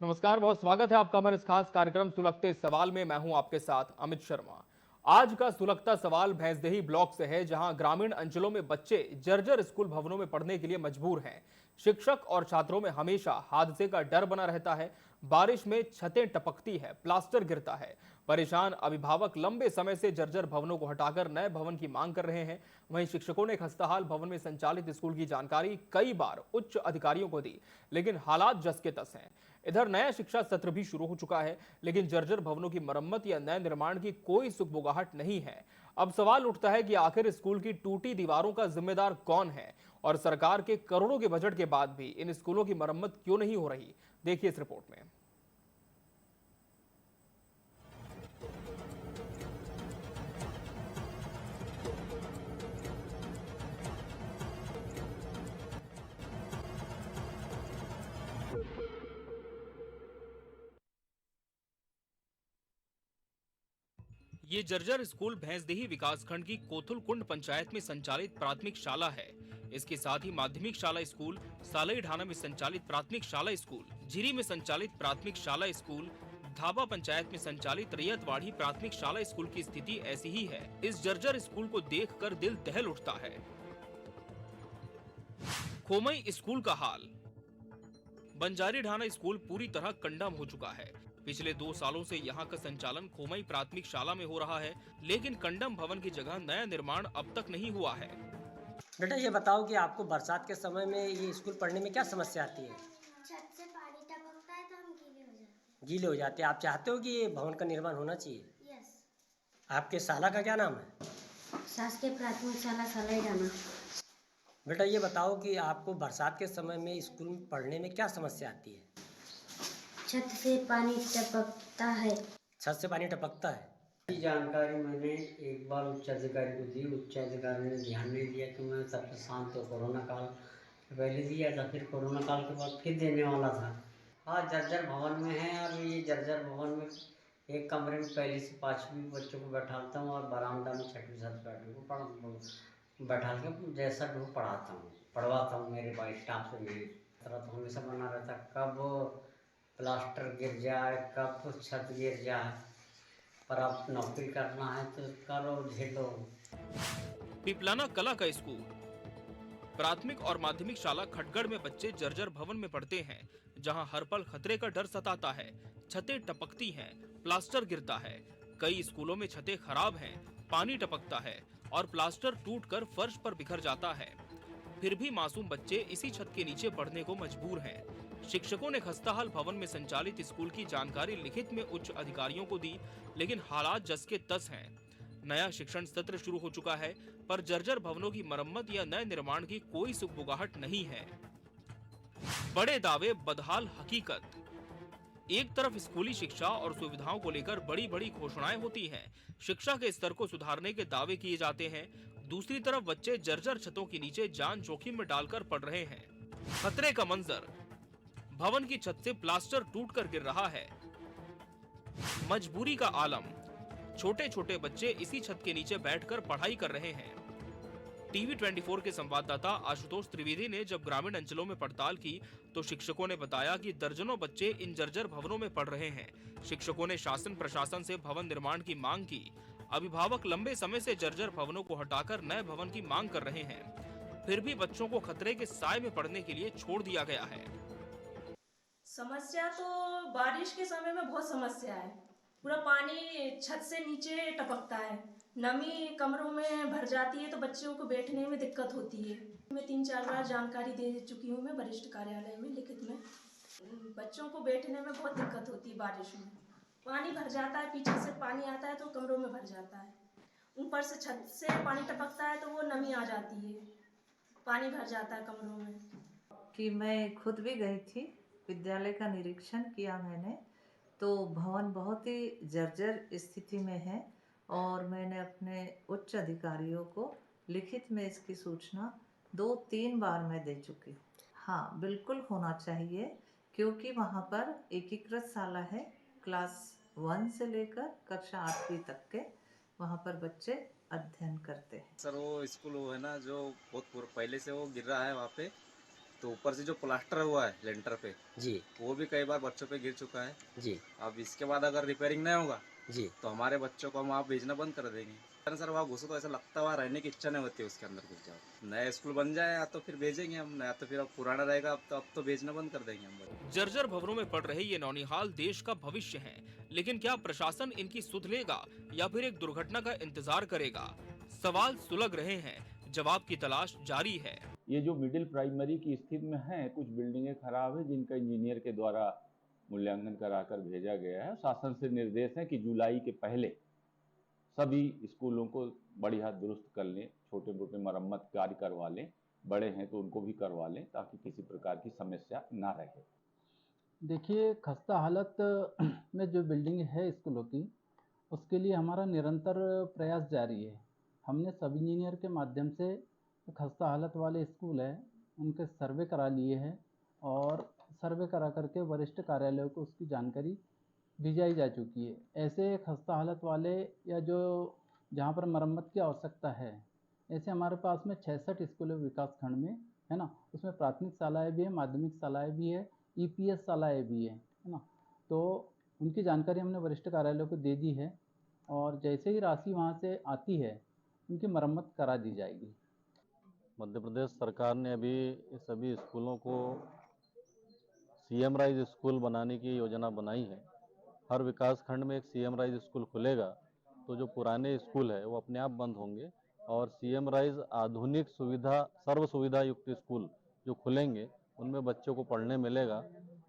नमस्कार, बहुत स्वागत है आपका हमारे इस खास कार्यक्रम सुलगते सवाल में। मैं हूं आपके साथ अमित शर्मा। आज का सुलगता सवाल भैंसदेही ब्लॉक से है, जहां ग्रामीण अंचलों में बच्चे जर्जर स्कूल भवनों में पढ़ने के लिए मजबूर हैं। शिक्षक और छात्रों में हमेशा हादसे का डर बना रहता है। बारिश में छतें टपकती है, प्लास्टर गिरता है। परेशान अभिभावक लंबे समय से जर्जर भवनों को हटाकर नए भवन की मांग कर रहे हैं। वहीं शिक्षकों ने खस्ताहाल भवन में संचालित स्कूल की जानकारी कई बार उच्च अधिकारियों को दी, लेकिन हालात जस के तस हैं। इधर नया शिक्षा सत्र भी शुरू हो चुका है, लेकिन जर्जर भवनों की मरम्मत या नए निर्माण की कोई सुगबुगाहट नहीं है। अब सवाल उठता है कि आखिर स्कूल की टूटी दीवारों का जिम्मेदार कौन है, और सरकार के करोड़ों के बजट के बाद भी इन स्कूलों की मरम्मत क्यों नहीं हो रही। देखिए इस रिपोर्ट में। ये जर्जर स्कूल भैंसदेही विकासखंड की कोथुलकुंड पंचायत में संचालित प्राथमिक शाला है। इसके साथ ही माध्यमिक शाला स्कूल, सालई ढाना में संचालित प्राथमिक शाला स्कूल, झिरी में संचालित प्राथमिक शाला स्कूल, धाबा पंचायत में संचालित रैयतवाड़ी प्राथमिक शाला स्कूल की स्थिति ऐसी ही है। इस जर्जर स्कूल को देखकर दिल दहल उठता है। खोमई स्कूल का हाल। बंजारी ढाना स्कूल पूरी तरह कंडम हो चुका है। पिछले 2 सालों से यहाँ का संचालन खोमई प्राथमिक शाला में हो रहा है, लेकिन कंडम भवन की जगह नया निर्माण अब तक नहीं हुआ है। बेटा ये बताओ कि आपको बरसात के समय में ये स्कूल पढ़ने में क्या समस्या आती है? छत से पानी टपकता है तो हम गीले हो जाते हैं। गीले हो जाते हैं। आप चाहते हो कि ये भवन का निर्माण होना चाहिए? यस। आपके शाला का क्या नाम है? शासकीय प्राथमिक शाला सालई ढाना। बेटा ये बताओ कि आपको बरसात के समय में स्कूल में पढ़ने में क्या समस्या आती है? छत से पानी टपकता है। छत से पानी टपकता है। ये जानकारी मैंने एक बार उच्च अधिकारी को दी। उच्च अधिकारी ने ध्यान नहीं दिया कि मैं सबसे शांत तो कोरोना काल के पहले दिया था, फिर कोरोना काल के बाद फिर देने वाला था। हाँ, जर्जर भवन में है। और ये जर्जर भवन में एक कमरे में पहली से 5वीं बच्चों को बैठाता हूँ, और बरामदा में 6वीं 7वीं को बैठा के जैसा भी वो पढ़वाता हूँ। मेरे पास स्टाफ से मेरी तरह तो हमेशा बना रहता, कब प्लास्टर गिर जाए, कब छत गिर जाए, पर अब नौकरी करना है तो करो, झेलो। पिपलाना कला का स्कूल। प्राथमिक और माध्यमिक शाला खटगढ़ में बच्चे जर्जर भवन में पढ़ते हैं, जहां हर पल खतरे का डर सताता है। छतें टपकती हैं, प्लास्टर गिरता है। कई स्कूलों में छतें खराब हैं, पानी टपकता है और प्लास्टर टूटकर फर्श पर बिखर जाता है। फिर भी मासूम बच्चे इसी छत के नीचे पढ़ने को मजबूर हैं। शिक्षकों ने खस्ताहाल भवन में संचालित स्कूल की जानकारी लिखित में उच्च अधिकारियों को दी, लेकिन हालात जस के तस हैं। नया शिक्षण सत्र शुरू हो चुका है, पर जर्जर भवनों की मरम्मत या नए निर्माण की कोई सुगबुगाहट नहीं है। बड़े दावे, बदहाल हकीकत। एक तरफ स्कूली शिक्षा और सुविधाओं को लेकर बड़ी बड़ी घोषणाएं होती हैं, शिक्षा के स्तर को सुधारने के दावे किए जाते हैं। दूसरी तरफ बच्चे जर्जर छतों के नीचे जान जोखिम में डालकर पढ़ रहे हैं। खतरे का मंजर। भवन की छत से प्लास्टर टूटकर गिर रहा है। मजबूरी का आलम। छोटे छोटे बच्चे इसी छत के नीचे बैठकर पढ़ाई कर रहे हैं। टीवी 24 के संवाददाता आशुतोष त्रिवेदी ने जब ग्रामीण अंचलों में पड़ताल की, तो शिक्षकों ने बताया कि दर्जनों बच्चे इन जर्जर भवनों में पढ़ रहे हैं। शिक्षकों ने शासन प्रशासन से भवन निर्माण की मांग की। अभिभावक लंबे समय से जर्जर भवनों को हटाकर नए भवन की मांग कर रहे हैं। फिर भी बच्चों को खतरे के साए में पढ़ने के लिए छोड़ दिया गया है। समस्या तो बारिश के समय में बहुत समस्या है। पूरा पानी छत से नीचे टपकता है, नमी कमरों में भर जाती है, तो बच्चों को बैठने में दिक्कत होती है। मैं 3-4 बार जानकारी दे चुकी हूँ, मैं वरिष्ठ कार्यालय में लिखित में। बच्चों को बैठने में बहुत दिक्कत होती है। बारिश में पानी भर जाता है, पीछे से पानी आता है तो कमरों में भर जाता है। ऊपर से छत से पानी टपकता है तो वो नमी आ जाती है, पानी भर जाता है कमरों में। कि मैं खुद भी गई थी, विद्यालय का निरीक्षण किया मैंने, तो भवन बहुत ही जर्जर स्थिति में है, और मैंने अपने उच्च अधिकारियों को लिखित में इसकी सूचना 2-3 बार मैं दे चुकी हूँ। हाँ, बिल्कुल होना चाहिए, क्योंकि वहाँ पर एकीकृत शाला है। क्लास 1 से लेकर कक्षा 8वीं तक के वहाँ पर बच्चे अध्ययन करते हैं। सर वो स्कूल वो है ना, जो बहुत पहले से वो गिर रहा है वहाँ पे, तो ऊपर से जो प्लास्टर हुआ है लेंटर पे, जी वो भी कई बार बच्चों पे गिर चुका है। जी अब इसके बाद अगर रिपेयरिंग नहीं होगा जी तो हमारे बच्चों को हम वहाँ भेजना बंद कर देंगे। सर वहाँ घुसो तो ऐसा लगता है वहाँ रहने की इच्छा नहीं होती है उसके अंदर कुछ। जाओ नया स्कूल बन जाए या तो फिर भेजेंगे हम, या तो फिर अब पुराना रहेगा अब तो भेजना बंद कर देंगे हम। जर्जर भवनों में पड़ रहे ये नौनिहाल देश का भविष्य है, लेकिन क्या प्रशासन इनकी सुध लेगा या फिर एक दुर्घटना का इंतजार करेगा? सवाल सुलग रहे हैं, जवाब की तलाश जारी है। ये जो मिडिल प्राइमरी की स्थिति में है, कुछ बिल्डिंगें खराब है जिनका इंजीनियर के द्वारा मूल्यांकन कराकर भेजा गया है। शासन से निर्देश है कि जुलाई के पहले सभी स्कूलों को बढ़िया दुरुस्त कर लें, छोटे मोटे मरम्मत कार्य करवा लें, बड़े हैं तो उनको भी करवा लें ताकि किसी प्रकार की समस्या ना रहे। देखिए, खस्ता हालत में जो बिल्डिंग है स्कूलों की, उसके लिए हमारा निरंतर प्रयास जारी है। हमने सब इंजीनियर के माध्यम से खस्ता हालत वाले स्कूल है उनके सर्वे करा लिए हैं और सर्वे करा करके वरिष्ठ कार्यालयों को उसकी जानकारी भिजाई जा चुकी है। ऐसे खस्ता हालत वाले या जो जहाँ पर मरम्मत की आवश्यकता है, ऐसे हमारे पास में 66 स्कूल है विकास खंड में, है ना। उसमें प्राथमिक शालाएँ भी है, माध्यमिक शालाएँ भी है, EPS शालाएँ भी है ना। तो उनकी जानकारी हमने वरिष्ठ कार्यालयों को दे दी है और जैसे ही राशि वहाँ से आती है उनकी मरम्मत करा दी जाएगी। मध्य प्रदेश सरकार ने अभी सभी स्कूलों को CM राइज स्कूल बनाने की योजना बनाई है। हर विकास खंड में एक CM राइज स्कूल खुलेगा तो जो पुराने स्कूल है वो अपने आप बंद होंगे और CM राइज आधुनिक सुविधा सर्व सुविधा युक्त स्कूल जो खुलेंगे उनमें बच्चों को पढ़ने मिलेगा।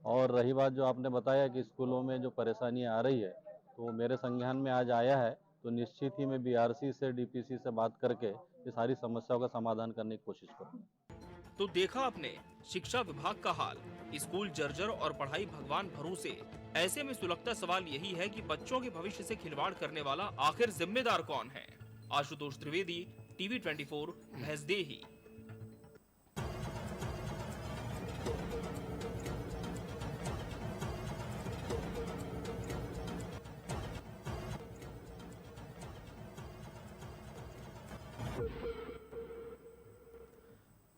और रही बात जो आपने बताया कि स्कूलों में जो परेशानियां आ रही है, तो वो मेरे संज्ञान में आज आया है, तो निश्चित ही मैं BRC से DPC से बात करके ये सारी समस्याओं का समाधान करने की कोशिश करूँगा। तो देखा आपने शिक्षा विभाग का हाल, स्कूल जर्जर और पढ़ाई भगवान भरोसे। ऐसे में सुलगता सवाल यही है कि बच्चों के भविष्य से खिलवाड़ करने वाला आखिर जिम्मेदार कौन है? आशुतोष त्रिवेदी, TV 24, भैंसदेही।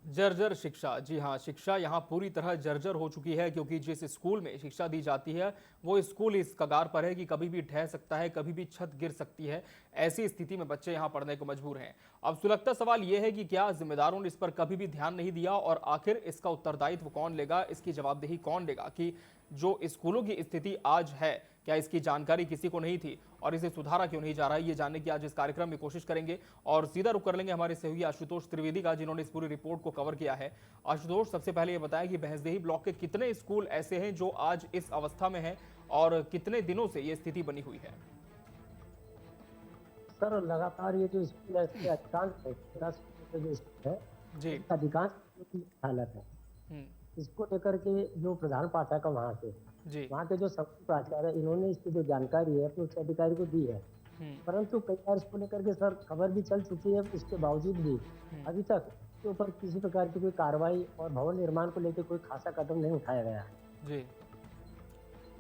जर्जर शिक्षा, जी हाँ, शिक्षा यहाँ पूरी तरह जर्जर हो चुकी है क्योंकि जिस स्कूल में शिक्षा दी जाती है वो स्कूल इस कगार पर है कि कभी भी ढह सकता है, कभी भी छत गिर सकती है। ऐसी स्थिति में बच्चे यहाँ पढ़ने को मजबूर हैं। अब सुलगता सवाल ये है कि क्या जिम्मेदारों ने इस पर कभी भी ध्यान नहीं दिया और आखिर इसका उत्तरदायित्व कौन लेगा, इसकी जवाबदेही कौन लेगा कि जो स्कूलों की स्थिति आज है क्या इसकी जानकारी किसी को नहीं थी और इसे सुधारा क्यों नहीं जा रहा है, ये जानने की आज इस कार्यक्रम में कोशिश करेंगे। और सीधा रुख कर लेंगे हमारे सहयोगी आशुतोष त्रिवेदी का, जिन्होंने इस पूरी रिपोर्ट को कवर किया है। आशुतोष, सबसे पहले ये बताया कि भैंसदेही ब्लॉक के कितने स्कूल ऐसे हैं जो आज इस अवस्था में हैं और कितने दिनों से ये स्थिति बनी हुई है? सर, लगातार ये जो स्कूल है इसके अधिकांश जो स्कूल है जी, अधिकांश की हालत है। इसको लेकर के जो प्रधान पाठक है वहाँ के जी, वहाँ के जो सब प्राचार्य इन्होंने इसकी जो जानकारी है अपने उच्च अधिकारी को दी है, परंतु कई बार इसको लेकर के सर खबर भी चल चुकी है, इसके बावजूद भी अभी तक इसके ऊपर किसी प्रकार की कोई कार्रवाई और भवन निर्माण को लेकर कोई खासा कदम नहीं उठाया गया। जी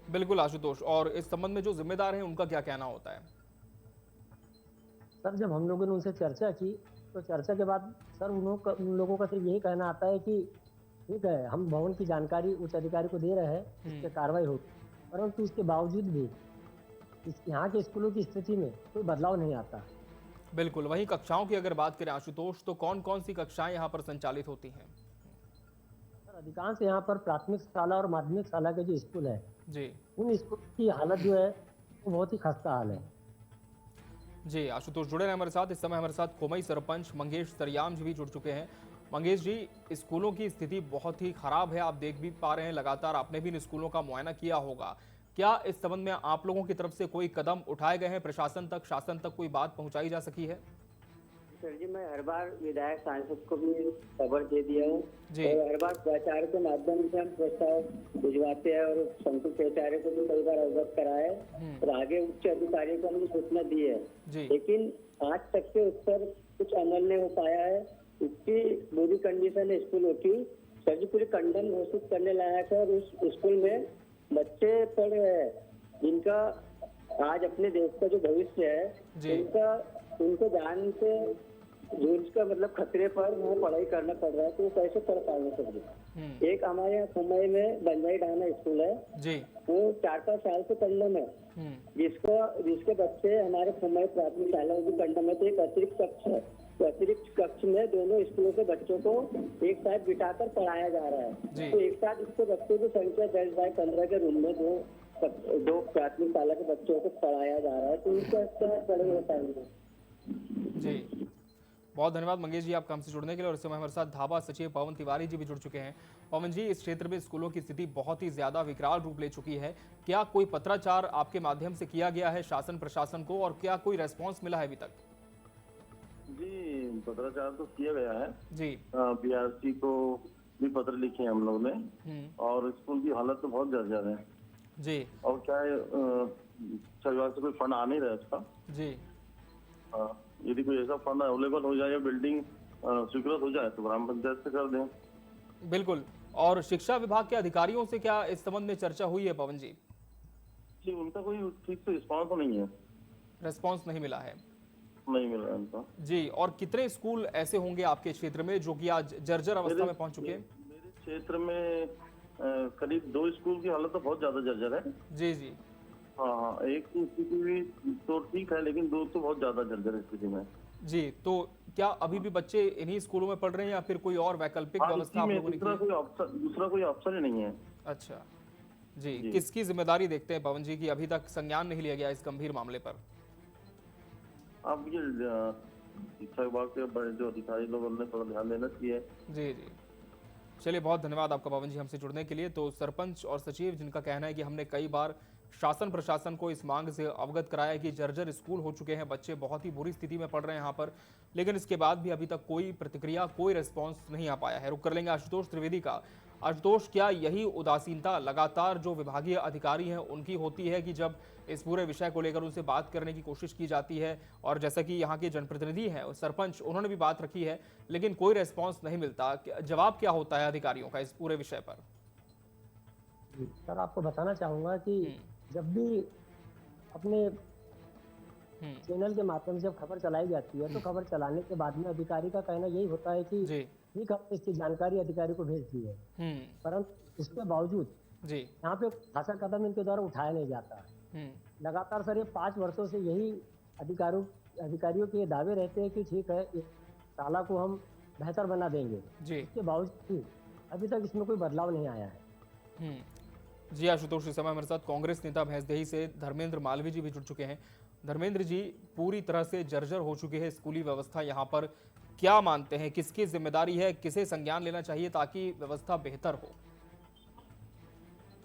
बिल्कुल आशुतोष, और इस संबंध में जो जिम्मेदार हैं उनका क्या कहना होता है? सर, जब हम लोगों ने उनसे चर्चा की तो चर्चा के बाद सर उन लोगों का सिर्फ यही कहना आता है कि ठीक है, हम भवन की जानकारी उच्च अधिकारी को दे रहे हैं, इस पर कार्रवाई होगी, परंतु इसके बावजूद भी यहाँ के स्कूलों की स्थिति में कोई बदलाव नहीं आता। बिल्कुल। वहीं कक्षाओं की अगर बात करें आशुतोष, तो कौन कौन सी कक्षाएं यहाँ पर संचालित होती हैं? सर, अधिकांश यहाँ पर प्राथमिक शाला और माध्यमिक शाला के जो स्कूल है जी, उन स्कूल की हालत जो है वो बहुत ही खस्ता हाल है। जी आशुतोष जुड़े रहे हमारे साथ। इस समय हमारे साथ कोमई सरपंच मंगेश सरियाम जी भी जुड़ चुके हैं। मंगेश जी, स्कूलों की स्थिति बहुत ही खराब है, आप देख भी पा रहे हैं, लगातार आपने भी इन स्कूलों का मुआयना किया होगा। क्या इस संबंध में आप लोगों की तरफ से कोई कदम उठाए गए हैं? प्रशासन तक, शासन तक कोई बात पहुंचाई जा सकी है? सर जी, मैं हर बार विधायक सांसद को भी खबर दे दिया हूँ जी, और हर बार प्राचार्य के माध्यम से हम प्रस्ताव भिजवाते हैं और संकुल प्राचार्य को भी कई बार अवगत कराए और आगे उच्च अधिकारियों को हमने सूचना दी है, लेकिन आज तक के उस पर कुछ अमल नहीं हो पाया है। इसकी बुरी कंडीशन है स्कूलों की, सर जी पूरी कंडम घोषित करने लायक है और उस स्कूल में बच्चे पढ़ रहे हैं जिनका आज अपने देश का जो भविष्य है उनको जान से झूठ का मतलब खतरे पर वो पढ़ाई करना पड़ रहा है, तो वो कैसे पढ़ पाएंगे सर जी? एक हमारे यहाँ मुंबई में बंजाई ढाना स्कूल है जी। वो 4-5 साल से कंडम है, जिसके बच्चे हमारे मुंबई प्राथमिक शाला की कंडम है। तो एक अतिरिक्त कक्ष है, तो अतिरिक्त कक्ष में दोनों स्कूलों के बच्चों को एक साथ बिठाकर पढ़ाया जा रहा है। तो एक साथ इसके बच्चों की संख्या 10/15 के रूम में दो प्राथमिक शाला के बच्चों को पढ़ाया जा रहा है। तो इसका पढ़े होता है जी। बहुत धन्यवाद मंगेश जी आपका हमसे जुड़ने के लिए। और इस समय हमारे साथ धाबा सचिव पवन तिवारी जी भी जुड़ चुके हैं। पवन जी, इस क्षेत्र में स्कूलों की स्थिति बहुत ही ज्यादा विकराल रूप ले चुकी है, क्या कोई पत्राचार आपके माध्यम से किया गया है शासन प्रशासन को, और क्या कोई रेस्पॉन्स मिला है अभी तक? जी, पत्राचार तो किया गया है जी। बीआरसी को भी पत्र लिखे हैं हम लोग ने, और स्कूल की हालत तो बहुत जर्जर है जी। और क्या है, सरकार से कोई फंड आ नहीं रहा इसका जी। यदि कोई ऐसा फंड अवेलेबल हो जाए या बिल्डिंग स्वीकृत हो जाए तो ग्राम पंचायत से कर दें। बिल्कुल। और शिक्षा विभाग के अधिकारियों से क्या इस संबंध में चर्चा हुई है पवन जी? जी, उनका कोई ठीक से रिस्पॉन्स नहीं है। रेस्पॉन्स नहीं मिला है? नहीं मिल रहा है उनका। जी। और कितने स्कूल ऐसे होंगे आपके क्षेत्र में जो कि आज जर्जर अवस्था में पहुंच चुके हैं? मेरे क्षेत्र में करीब 2 स्कूल की हालत तो बहुत ज्यादा जर्जर है। जी जी। हाँ, एक की स्थिति भी तो ठीक है, लेकिन 2 तो बहुत ज्यादा जर्जर स्थिति में। जी। तो क्या अभी भी बच्चे इन्हीं स्कूलों में पढ़ रहे हैं या फिर कोई और वैकल्पिक व्यवस्था आप लोगों ने की? दूसरा कोई ऑप्शन ही नहीं है। अच्छा जी। किसकी जिम्मेदारी देखते हैं पवन जी की अभी तक संज्ञान नहीं लिया गया इस गंभीर मामले पर? अब ये शिक्षा विभाग के बड़े जो अधिकारी लोग उन्हें थोड़ा ध्यान देना चाहिए। जी जी। चलिए, बहुत धन्यवाद आपका पवन जी हमसे जुड़ने के लिए। तो सरपंच और सचिव जिनका कहना है कि हमने कई बार शासन प्रशासन को इस मांग से अवगत कराया कि जर्जर स्कूल हो चुके हैं, बच्चे बहुत ही बुरी स्थिति में पढ़ रहे हैं यहाँ पर, लेकिन इसके बाद भी अभी तक कोई प्रतिक्रिया, कोई रिस्पॉन्स नहीं आ पाया है। रुक कर लेंगे आशुतोष त्रिवेदी का। आशुतोष, क्या यही उदासीनता लगातार जो विभागीय अधिकारी हैं उनकी होती है कि जब इस पूरे विषय को लेकर उनसे बात करने की कोशिश की जाती है, और जैसा कि यहाँ के जनप्रतिनिधि हैं सरपंच, उन्होंने भी बात रखी है, लेकिन कोई रेस्पॉन्स नहीं मिलता, जवाब क्या होता है अधिकारियों का इस पूरे विषय पर? सर, आपको बताना चाहूंगा कि जब भी अपने चैनल के माध्यम से जब खबर चलाई जाती है तो खबर चलाने के बाद में अधिकारी का कहना यही होता है कि ठीक, हमने इसकी जानकारी अधिकारी को भेज दी है, परंतु इसके बावजूद यहाँ पे खासा कदम इनके द्वारा उठाया नहीं जाता। लगातार सर ये 5 वर्षों से यही अधिकारियों के दावे रहते हैं कि ठीक है, इस शाला को हम बेहतर बना देंगे, इसके बावजूद अभी तक इसमें कोई बदलाव नहीं आया है। जी आशुतोष, इस समय हमारे साथ कांग्रेस नेता भैंसदेही से धर्मेंद्र मालवीय जी भी जुड़ चुके हैं। धर्मेंद्र जी, पूरी तरह से जर्जर हो चुकी है स्कूली व्यवस्था यहाँ पर, क्या मानते हैं किसकी जिम्मेदारी है, किसे संज्ञान लेना चाहिए ताकि व्यवस्था बेहतर हो?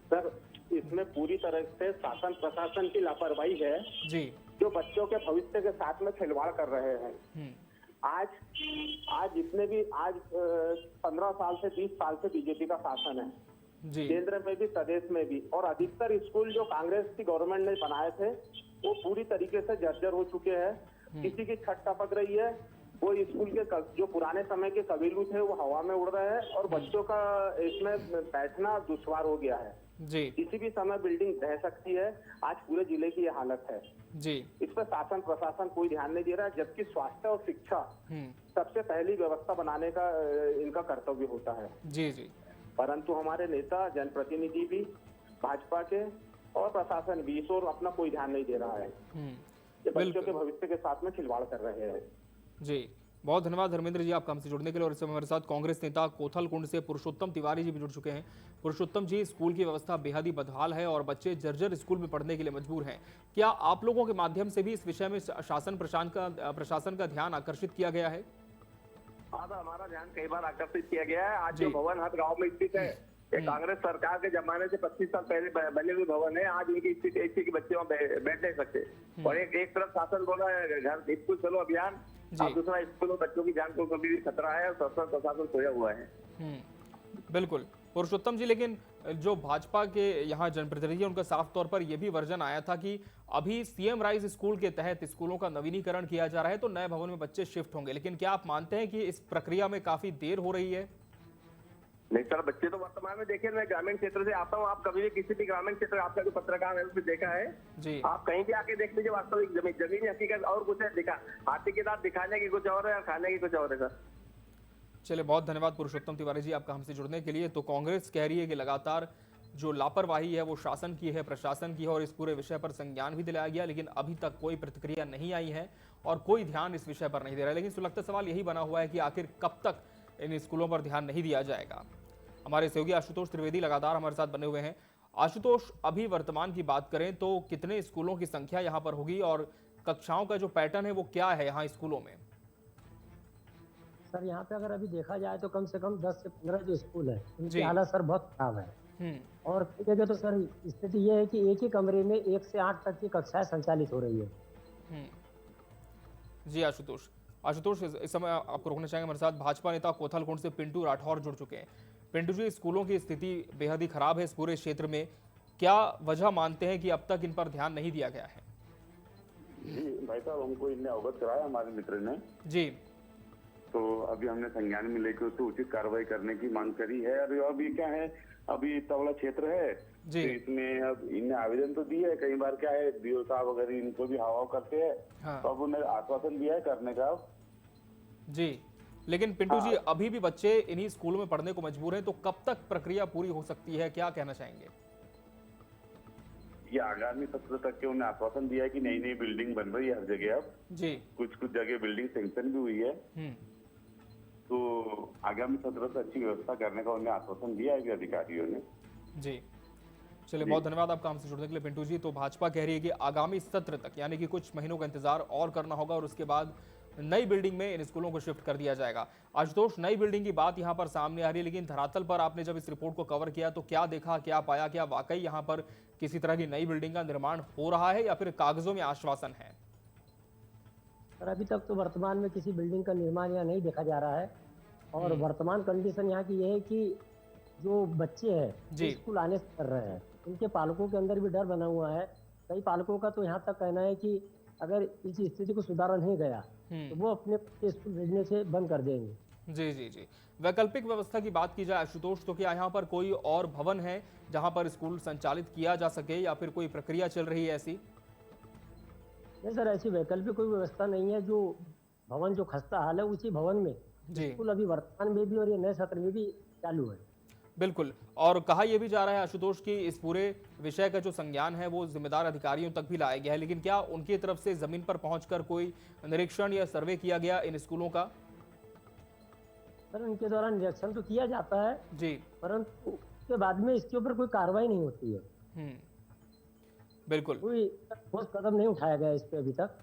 सर, इसमें पूरी तरह से शासन प्रशासन की लापरवाही है जी, जो बच्चों के भविष्य के साथ में खिलवाड़ कर रहे हैं। आज जितने भी 15 साल से 20 साल से बीजेपी का शासन है, केंद्र में भी प्रदेश में भी, और अधिकतर स्कूल जो कांग्रेस की गवर्नमेंट ने बनाए थे वो पूरी तरीके से जर्जर हो चुके हैं। किसी की छत टपक रही है, वो स्कूल के जो पुराने समय के कबीलू थे वो हवा में उड़ रहे हैं, और बच्चों का इसमें बैठना दुश्वार हो गया है। किसी भी समय बिल्डिंग ढह सकती है। आज पूरे जिले की ये हालत है जी। इस पर शासन प्रशासन कोई ध्यान नहीं दे रहा है, जबकि स्वास्थ्य और शिक्षा सबसे पहली व्यवस्था बनाने का इनका कर्तव्य होता है। जी जी। परंतु हमारे नेता, जनप्रतिनिधि भी, भाजपा के और प्रशासन भी इस ओर अपना कोई ध्यान नहीं दे रहा है। ये बच्चों के भविष्य के साथ में खिलवाड़ कर रहे हैं। जी, बहुत धन्यवाद धर्मेंद्र जी आपका हमसे जुड़ने के लिए। और इस समय हमारे साथ कांग्रेस नेता कोथलकुंड से पुरुषोत्तम तिवारी जी भी जुड़ चुके हैं। पुरुषोत्तम जी, स्कूल की व्यवस्था बेहद ही बदहाल है और बच्चे जर्जर स्कूल में पढ़ने के लिए मजबूर हैं। क्या आप लोगों के माध्यम से भी इस विषय में शासन प्रशासन का ध्यान आकर्षित किया गया है? हाँ, हमारा ध्यान कई बार आकर्षित किया गया है। आज जो भवन हर गाँव में स्थित है, ये कांग्रेस सरकार के जमाने से 25 साल पहले बने हुए भवन है। आज इनकी स्थिति ऐसी कि बच्चे वहाँ बैठ नहीं सकते। और एक तरफ शासन बोला है घर स्कूल चलो अभियान, और दूसरा स्कूल में बच्चों की जान को कभी भी खतरा है और शासन प्रशासन सोया हुआ है। बिल्कुल पुरुषोत्तम जी, लेकिन जो भाजपा के यहाँ जनप्रतिनिधि है उनका साफ तौर पर यह भी वर्जन आया था कि अभी सीएम राइज स्कूल के तहत स्कूलों का नवीनीकरण किया जा रहा है तो नए भवन में बच्चे शिफ्ट होंगे, लेकिन क्या आप मानते हैं कि इस प्रक्रिया में काफी देर हो रही है? नहीं सर, बच्चे तो वर्तमान में देखिए, मैं ग्रामीण क्षेत्र से आता हूँ। आप कभी भी किसी भी ग्रामीण क्षेत्र, आपका जो पत्रकार है उसमें देखा है जी, आप कहीं भी आके देख लीजिए, वास्तविक जमीनी हकीकत और कुछ है। दिखा हाथी के दांत दिखाने की कुछ और है और खाने की कुछ और है सर। चलिए, बहुत धन्यवाद पुरुषोत्तम तिवारी जी आपका हमसे जुड़ने के लिए। तो कांग्रेस कह रही है कि लगातार जो लापरवाही है वो शासन की है, प्रशासन की है, और इस पूरे विषय पर संज्ञान भी दिलाया गया, लेकिन अभी तक कोई प्रतिक्रिया नहीं आई है और कोई ध्यान इस विषय पर नहीं दे रहा है। लेकिन सुलगता सवाल यही बना हुआ है कि आखिर कब तक इन स्कूलों पर ध्यान नहीं दिया जाएगा। हमारे सहयोगी आशुतोष त्रिवेदी लगातार हमारे साथ बने हुए हैं। आशुतोष, अभी वर्तमान की बात करें तो कितने स्कूलों की संख्या यहाँ पर होगी और कक्षाओं का जो पैटर्न है वो क्या है यहाँ स्कूलों में? सर यहाँ पे अगर अभी देखा जाए तो कम से कम 10 से 15 जो स्कूल है उनकी हालत सर बहुत खराब है। और कई जगह तो सर स्थिति ये है कि एक ही कमरे में 1 से 8 तक की कक्षाएं संचालित हो रही है। जी आशुतोष, इस समय आपको रोकना चाहेंगे। हमारे साथ भाजपा नेता कोथलकुंड से पिंटू राठौर जुड़ चुके हैं। पिंटू जी, स्कूलों की स्थिति बेहद ही खराब है इस पूरे क्षेत्र में, क्या वजह मानते हैं कि अब तक इन पर ध्यान नहीं दिया गया है? जी भाई साहब, हमको इनने अवगत कराया हमारे मित्र ने जी, तो अभी हमने संज्ञान में लेकर उससे उचित कार्रवाई करने की मांग करी है। और अभी क्या है, अभी इतना बड़ा क्षेत्र है जी, तो इसमें अब इनने आवेदन तो दिया है, कई बार क्या है बीओ साहब वगैरह इनको भी हाव करते हैं। हाँ। तो अब उन्हें आश्वासन दिया है करने का। जी, लेकिन पिंटू जी, अभी भी बच्चे इन्हीं स्कूलों में पढ़ने को मजबूर हैं, तो कब तक प्रक्रिया पूरी हो सकती है, क्या कहना चाहेंगे? ये आगामी सत्र तक के उन्हें आश्वासन दिया है कि नई नई बिल्डिंग बन रही है हर जगह। अब जी, कुछ जगह बिल्डिंग सैंक्शन भी हुई है, तो आगामी सत्र से अच्छी व्यवस्था करने का उन्हें आश्वासन दिया है अधिकारियों ने। जी, चलिए, बहुत धन्यवाद आपका हमसे जुड़ने के लिए पिंटू जी। तो भाजपा कह रही है कि आगामी सत्र तक, यानी कि कुछ महीनों का इंतजार और करना होगा और उसके बाद नई बिल्डिंग में इन स्कूलों को शिफ्ट कर दिया जाएगा। आशुतोष, नई बिल्डिंग की बात यहाँ पर सामने आ रही है, लेकिन धरातल पर आपने जब इस रिपोर्ट को कवर किया तो क्या देखा, क्या पाया, क्या वाकई यहाँ पर किसी तरह की नई बिल्डिंग का निर्माण हो रहा है या फिर कागजों में आश्वासन है? सर अभी तक तो वर्तमान में किसी बिल्डिंग का निर्माण यहाँ नहीं देखा जा रहा है। और वर्तमान कंडीशन यहाँ की ये है कि जो बच्चे हैं स्कूल आने से कर रहे हैं, उनके पालकों के अंदर भी डर बना हुआ है। कई पालकों का तो यहाँ तक कहना है कि अगर इस स्थिति को सुधारा नहीं गया तो वो अपने स्कूल भेजने से बंद कर देंगे। जी जी जी, वैकल्पिक व्यवस्था की बात की जाए आशुतोष, तो क्या यहाँ पर कोई और भवन है जहाँ पर स्कूल संचालित किया जा सके या फिर कोई प्रक्रिया चल रही है ऐसी? नहीं सर, ऐसी वैकल्पिक कोई व्यवस्था नहीं है। जो भवन जो खस्ता हाल है उसी भवन में स्कूल अभी वर्तमान में भी और ये नए सत्र में भी चालू है। बिल्कुल, और कहा यह भी जा रहा है आशुतोष कि इस पूरे विषय का जो संज्ञान है वो जिम्मेदार अधिकारियों तक भी लाया गया है, लेकिन क्या उनकी तरफ से जमीन पर पहुंचकर कोई निरीक्षण या सर्वे किया गया इन स्कूलों का? सर उनके द्वारा निरीक्षण तो किया जाता है जी, परंतु उसके बाद में इसके ऊपर कोई कार्रवाई नहीं होती है। बिल्कुल, कोई ठोस कदम नहीं उठाया गया इस पे अभी तक।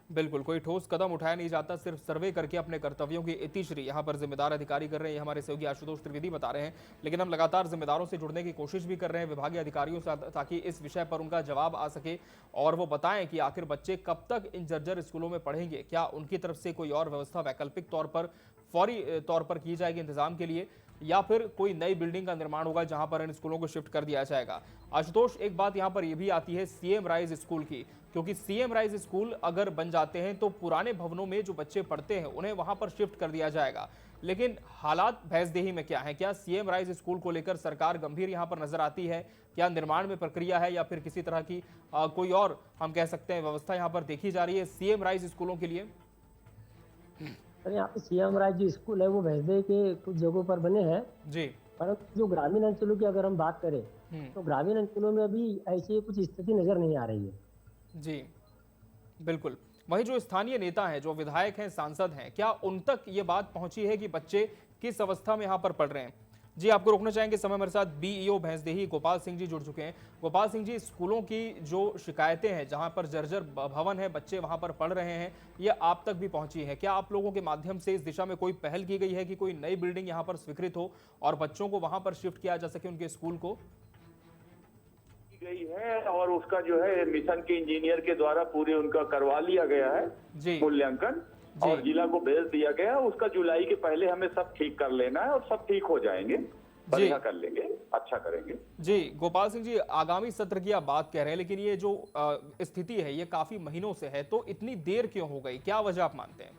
बिल्कुल, कोई ठोस कदम उठाया नहीं जाता, सिर्फ सर्वे करके अपने कर्तव्यों की इतिश्री यहाँ पर जिम्मेदार अधिकारी कर रहे हैं, हमारे सहयोगी आशुतोष त्रिवेदी बता रहे हैं। लेकिन हम लगातार जिम्मेदारों से जुड़ने की कोशिश भी कर रहे हैं विभागीय अधिकारियों से, ताकि इस विषय पर उनका जवाब आ सके और वो बताएं कि आखिर बच्चे कब तक इन जर्जर स्कूलों में पढ़ेंगे। क्या उनकी तरफ से कोई और व्यवस्था वैकल्पिक तौर पर, फौरी तौर पर की जाएगी इंतजाम के लिए, या फिर कोई नई बिल्डिंग का निर्माण होगा जहां पर इन स्कूलों को शिफ्ट कर दिया जाएगा? आशुतोष, एक बात यहां पर यह भी आती है सीएम राइज स्कूल की, क्योंकि सीएम राइज स्कूल अगर बन जाते हैं तो पुराने भवनों में जो बच्चे पढ़ते हैं उन्हें वहां पर शिफ्ट कर दिया जाएगा। लेकिन हालात भैंसदेही में क्या है? क्या सीएम राइज स्कूल को लेकर सरकार गंभीर यहां पर नजर आती है? क्या निर्माण में प्रक्रिया है या फिर किसी तरह की कोई और हम कह सकते हैं व्यवस्था यहां पर देखी जा रही है सीएम राइज स्कूलों के लिए? सर यहाँ पे सीएम राइज जो स्कूल है वो भैंसदेही के कुछ जगहों पर बने हैं जी, परंतु जो ग्रामीण अंचलों की अगर हम बात करें तो ग्रामीण अंचलों में अभी ऐसी कुछ स्थिति नजर नहीं आ रही है। जी, बिल्कुल। वहीं जो स्थानीय नेता हैं, जो विधायक हैं, सांसद हैं, क्या उन तक ये बात पहुंची है कि बच्चे किस अवस्था में यहाँ पर पढ़ रहे हैं? जी, आपको रोकना चाहेंगे समय मेरे साथ बीईओ भैंसदेही गोपाल सिंह जी जुड़ चुके हैं। गोपाल सिंह जी, स्कूलों की जो शिकायतें हैं, जहां पर जर्जर भवन है, बच्चे वहां पर पढ़ रहे हैं, ये आप तक भी पहुंची है? क्या आप लोगों के माध्यम से इस दिशा में कोई पहल की गई है कि कोई नई बिल्डिंग यहां पर स्वीकृत हो और बच्चों को वहां पर शिफ्ट किया जा सके, उनके स्कूल को? गई है और उसका जो है मिशन के इंजीनियर के द्वारा पूरे उनका करवा लिया गया है मूल्यांकन और जिला को भेज दिया गया। उसका जुलाई के पहले हमें सब ठीक कर लेना है और सब ठीक हो जाएंगे, बढ़िया कर लेंगे, अच्छा करेंगे। जी, गोपाल सिंह जी, आगामी सत्र की आप बात कह रहे हैं, लेकिन ये जो स्थिति है ये काफी महीनों से है, तो इतनी देर क्यों हो गई? क्या वजह आप मानते हैं?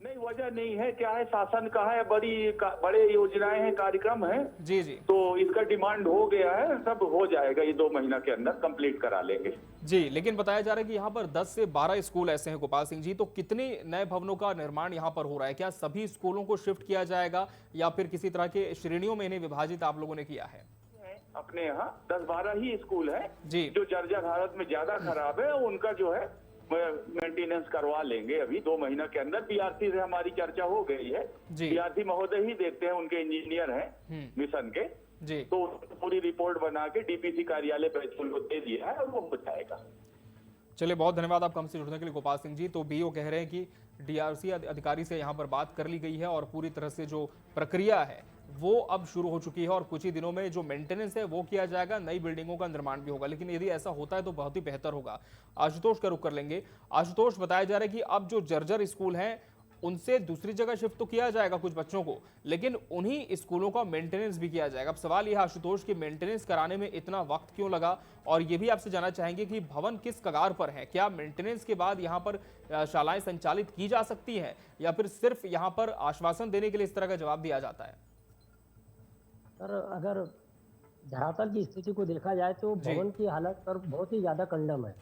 नहीं, वजह नहीं है। क्या है, शासन का है, बड़े योजनाएं हैं, कार्यक्रम हैं। जी जी। तो इसका डिमांड हो गया है, सब हो जाएगा, ये 2 महीना के अंदर कंप्लीट करा लेंगे। जी, लेकिन बताया जा रहा है कि यहाँ पर 10 से 12 स्कूल ऐसे हैं गोपाल सिंह जी, तो कितने नए भवनों का निर्माण यहाँ पर हो रहा है? क्या सभी स्कूलों को शिफ्ट किया जाएगा या फिर किसी तरह के श्रेणियों में इन्हें विभाजित आप लोगों ने किया है? अपने यहाँ 10-12 ही स्कूल है जी, जो जर्जर हालत में ज्यादा खराब है, उनका जो है मेंटेनेंस करवा लेंगे अभी 2 महीना के अंदर। पीआरसी से हमारी चर्चा हो गई है, पीआरसी महोदय ही देखते हैं, उनके इंजीनियर हैं मिशन के जी। तो पूरी रिपोर्ट बना के डीपीसी कार्यालय पे उनको दे दिया है और वो हो जाएगा। चलिए, बहुत धन्यवाद आपका हमसे जुड़ने के लिए गोपाल सिंह जी। तो बीओ कह रहे हैं कि डीआरसी अधिकारी से यहाँ पर बात कर ली गई है और पूरी तरह से जो प्रक्रिया है वो अब शुरू हो चुकी है और कुछ ही दिनों में जो मेंटेनेंस है वो किया जाएगा, नई बिल्डिंगों का निर्माण भी होगा। लेकिन यदि ऐसा होता है तो बहुत ही बेहतर होगा। आशुतोष का रुख कर लेंगे। आशुतोष, बताया जा रहा है कि अब जो जर्जर स्कूल हैं उनसे दूसरी जगह शिफ्ट तो किया जाएगा कुछ बच्चों को, लेकिन उन्हीं स्कूलों का मेंटेनेंस भी किया जाएगा। अब सवाल यह है आशुतोष कि मेंटेनेंस कराने में इतना वक्त क्यों लगा, और ये भी आपसे जानना चाहेंगे कि भवन किस कगार पर है? क्या मेंटेनेंस के बाद यहाँ पर शालाएं संचालित की जा सकती हैं या फिर सिर्फ यहाँ पर आश्वासन देने के लिए इस तरह का जवाब दिया जाता है? सर, अगर धरातल की स्थिति को देखा जाए तो भवन की हालत सर बहुत ही ज्यादा कंडम है।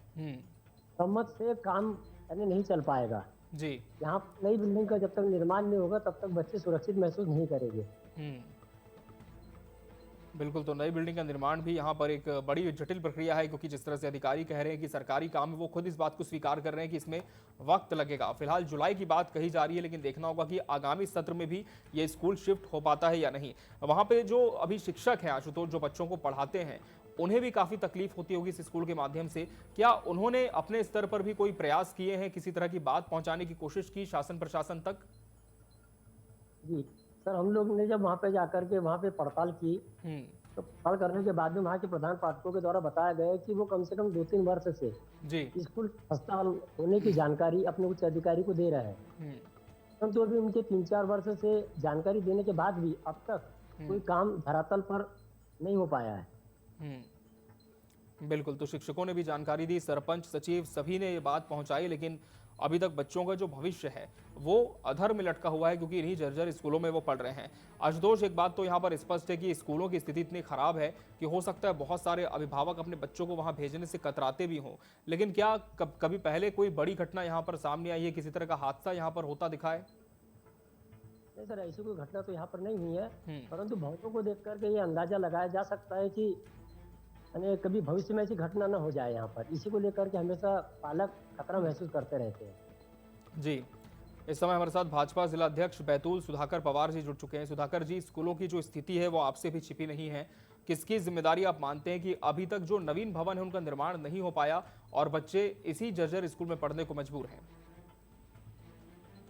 सम्मत से काम यानी नहीं चल पाएगा जी। यहाँ नई बिल्डिंग का जब तक निर्माण नहीं होगा तब तक बच्चे सुरक्षित महसूस नहीं करेंगे। बिल्कुल, तो नई बिल्डिंग का निर्माण भी यहाँ पर एक बड़ी जटिल प्रक्रिया है, क्योंकि जिस तरह से अधिकारी कह रहे हैं कि सरकारी काम है, वो खुद इस बात को स्वीकार कर रहे हैं कि इसमें वक्त लगेगा। फिलहाल जुलाई की बात कही जा रही है, लेकिन देखना होगा कि आगामी सत्र में भी ये स्कूल शिफ्ट हो पाता है या नहीं। वहाँ पे जो अभी शिक्षक हैं आशुतोष, जो बच्चों को पढ़ाते हैं, उन्हें भी काफी तकलीफ होती होगी इस स्कूल के माध्यम से। क्या उन्होंने अपने स्तर पर भी कोई प्रयास किए हैं, किसी तरह की बात पहुंचाने की कोशिश की शासन प्रशासन तक? जी सर, हम लोग ने जब वहाँ पे जाकर के वहाँ पे पड़ताल की तो पड़ताल करने के बाद में वहाँ के प्रधान पाठकों के द्वारा बताया गया कि वो कम से कम 2-3 वर्ष से जी स्कूल खस्ता होने की जानकारी अपने उच्च अधिकारी को दे रहे हैं, परंतु अभी उनके 3-4 वर्ष से जानकारी देने के बाद भी अब तक कोई काम धरातल पर नहीं हो पाया है। बिल्कुल, तो शिक्षकों ने भी जानकारी दी, सरपंच, सचिव सभी ने ये बात पहुंचाई, लेकिन अभी तक बच्चों का जो भविष्य है वो अधर में लटका हुआ है, क्योंकि इन्हीं जर्जर स्कूलों में वो पढ़ रहे हैं। आशुतोष, एक बात तो यहाँ पर स्पष्ट है कि स्कूलों की स्थिति इतनी खराब है कि हो सकता है बहुत सारे अभिभावक अपने बच्चों को वहाँ भेजने से कतराते भी हों, लेकिन क्या कभी पहले कोई बड़ी घटना यहाँ पर सामने आई है, किसी तरह का हादसा यहाँ पर होता दिखा है? नहीं सर, ऐसी कोई घटना तो यहाँ पर नहीं हुई है, परंतु भवनों को देख करके ये अंदाजा लगाया जा सकता है कि कभी भविष्य में ऐसी घटना न हो जाए यहाँ पर। इसी को लेकर के हमेशा पालक खतरा महसूस करते रहते हैं। जी, इस समय हमारे साथ भाजपा जिला अध्यक्ष बैतूल सुधाकर पवार जी जुड़ चुके हैं। सुधाकर जी, स्कूलों की जो स्थिति है वो आपसे भी छिपी नहीं है। किसकी जिम्मेदारी आप मानते हैं कि अभी तक जो नवीन भवन है उनका निर्माण नहीं हो पाया और बच्चे इसी जर्जर स्कूल में पढ़ने को मजबूर हैं?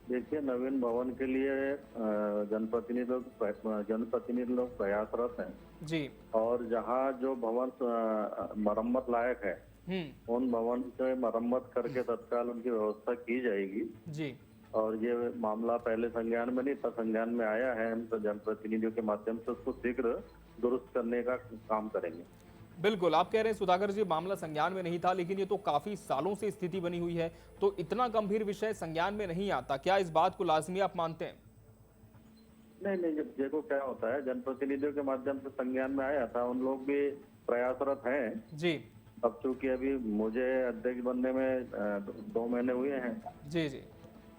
देखिए, नवीन भवन के लिए जनप्रतिनिधि लोग प्रयासरत हैं जी, और जहाँ जो भवन मरम्मत लायक है उन भवन से मरम्मत करके तत्काल उनकी व्यवस्था की जाएगी जी। और ये मामला पहले संज्ञान में नहीं था, संज्ञान में आया है, हम तो जनप्रतिनिधियों के माध्यम से उसको शीघ्र दुरुस्त करने का काम करेंगे। बिल्कुल, आप कह रहे हैं सुधाकर जी मामला संज्ञान में नहीं था, लेकिन ये तो काफी सालों से स्थिति बनी हुई है, तो इतना गंभीर विषय संज्ञान में नहीं आता, क्या इस बात को लाजमी आप मानते हैं? नहीं, जब देखो क्या होता है, जनप्रतिनिधियों के माध्यम से संज्ञान में आया था, उन लोग भी प्रयासरत हैं जी। अब चूंकि अभी मुझे अध्यक्ष बनने में 2 महीने हुए हैं जी जी,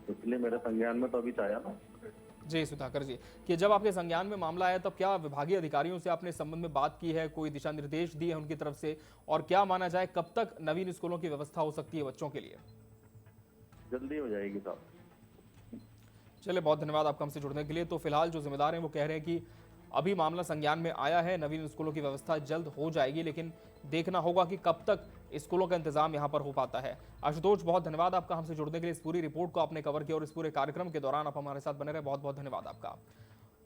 इसलिए मेरे संज्ञान में तो अभी आया ना। जी सुधाकर जी, कि जब आपके संज्ञान में मामला आया तब क्या विभागीय अधिकारियों से आपने संबंध में बात की है, कोई दिशा निर्देश दिए हैं उनकी तरफ से, और क्या माना जाए कब तक नवीन स्कूलों की व्यवस्था हो सकती है बच्चों के लिए? जल्दी हो जाएगी साहब। चलिए, बहुत धन्यवाद आपका हमसे जुड़ने के लिए। तो फिलहाल जो जिम्मेदार हैं वो कह रहे हैं कि अभी मामला संज्ञान में आया है, नवीन स्कूलों की व्यवस्था जल्द हो जाएगी, लेकिन देखना होगा कि कब तक स्कूलों का इंतजाम यहां पर हो पाता है। आशुतोष, बहुत धन्यवाद आपका हमसे जुड़ने के लिए, इस पूरी रिपोर्ट को आपने कवर किया और इस पूरे कार्यक्रम के दौरान आप हमारे साथ बने रहे, बहुत बहुत धन्यवाद आपका।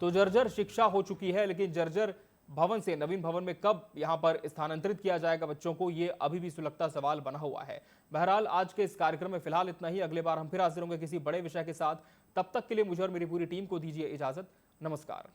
तो जर्जर शिक्षा हो चुकी है, लेकिन जर्जर भवन से नवीन भवन में कब यहां पर स्थानांतरित किया जाएगा बच्चों को, ये अभी भी सुलगता सवाल बना हुआ है। बहरहाल आज के इस कार्यक्रम में फिलहाल इतना ही, अगले बार हम फिर हाजिर होंगे किसी बड़े विषय के साथ। तब तक के लिए मुझे और मेरी पूरी टीम को दीजिए इजाजत। नमस्कार।